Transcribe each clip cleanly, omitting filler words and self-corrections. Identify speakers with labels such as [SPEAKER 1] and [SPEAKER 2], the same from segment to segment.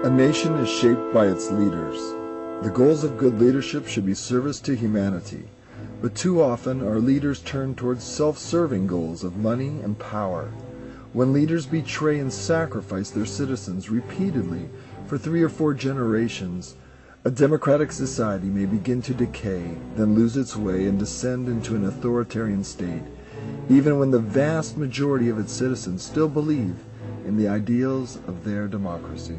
[SPEAKER 1] A nation is shaped by its leaders. The goals of good leadership should be service to humanity, but too often our leaders turn towards self-serving goals of money and power. When leaders betray and sacrifice their citizens repeatedly for 3 or 4 generations, a democratic society may begin to decay, then lose its way and descend into an authoritarian state, even when the vast majority of its citizens still believe in the ideals of their democracy.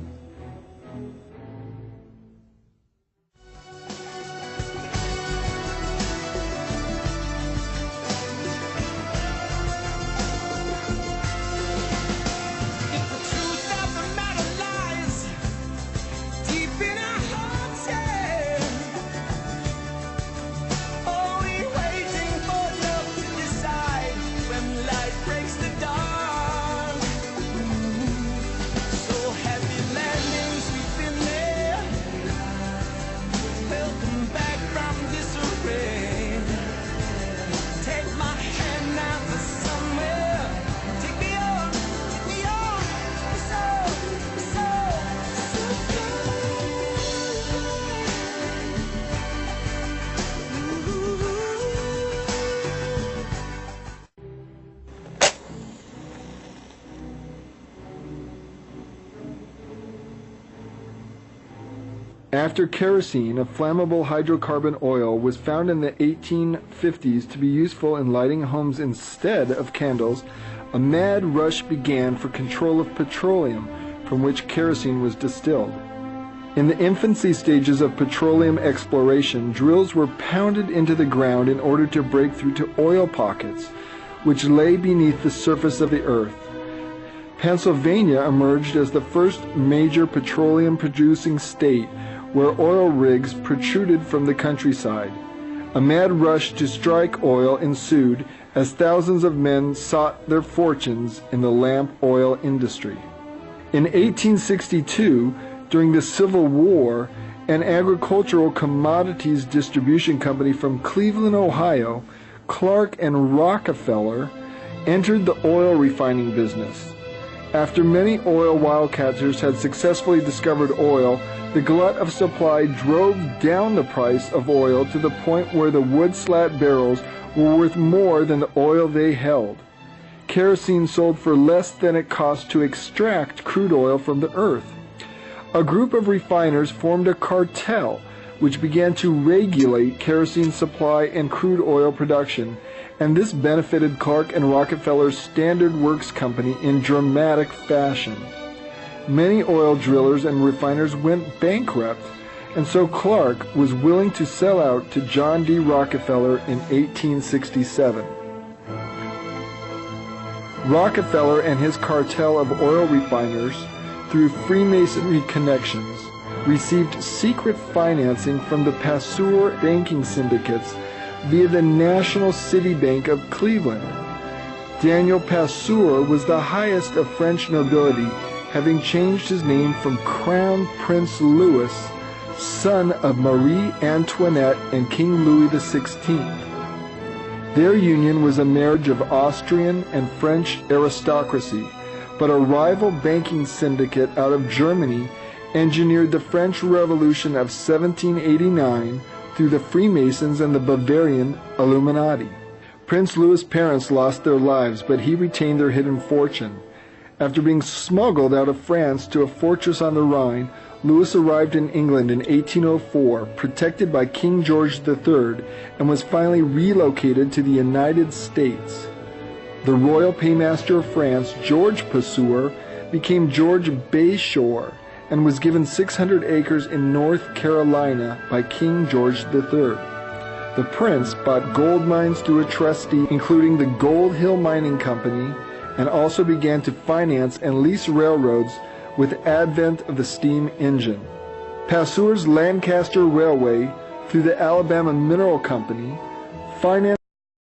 [SPEAKER 2] After kerosene, a flammable hydrocarbon oil, was found in the 1850s to be useful in lighting homes instead of candles, a mad rush began for control of petroleum, from which kerosene was distilled. In the infancy stages of petroleum exploration, drills were pounded into the ground in order to break through to oil pockets, which lay beneath the surface of the earth. Pennsylvania emerged as the first major petroleum-producing state, where oil rigs protruded from the countryside. A mad rush to strike oil ensued as thousands of men sought their fortunes in the lamp oil industry. In 1862, during the Civil War, an agricultural commodities distribution company from Cleveland, Ohio, Clark and Rockefeller, entered the oil refining business. After many oil wildcatters had successfully discovered oil, the glut of supply drove down the price of oil to the point where the wood slat barrels were worth more than the oil they held. Kerosene sold for less than it cost to extract crude oil from the earth. A group of refiners formed a cartel which began to regulate kerosene supply and crude oil production, and this benefited Clark and Rockefeller's Standard Works Company in dramatic fashion. Many oil drillers and refiners went bankrupt, and so Clark was willing to sell out to John D. Rockefeller in 1867. Rockefeller and his cartel of oil refiners, through Freemasonry connections, received secret financing from the Pasteur banking syndicates via the National City Bank of Cleveland. Daniel Pasteur was the highest of French nobility, having changed his name from Crown Prince Louis, son of Marie Antoinette and King Louis XVI. Their union was a marriage of Austrian and French aristocracy, but a rival banking syndicate out of Germany engineered the French Revolution of 1789 through the Freemasons and the Bavarian Illuminati. Prince Louis' parents lost their lives, but he retained their hidden fortune. After being smuggled out of France to a fortress on the Rhine, Louis arrived in England in 1804, protected by King George III, and was finally relocated to the United States. The royal paymaster of France, George Pasteur, became George Bayshore and was given 600 acres in North Carolina by King George III. The prince bought gold mines through a trustee, including the Gold Hill Mining Company, and also began to finance and lease railroads with the advent of the steam engine. Pasteur's Lancaster Railway, through the Alabama Mineral Company, financed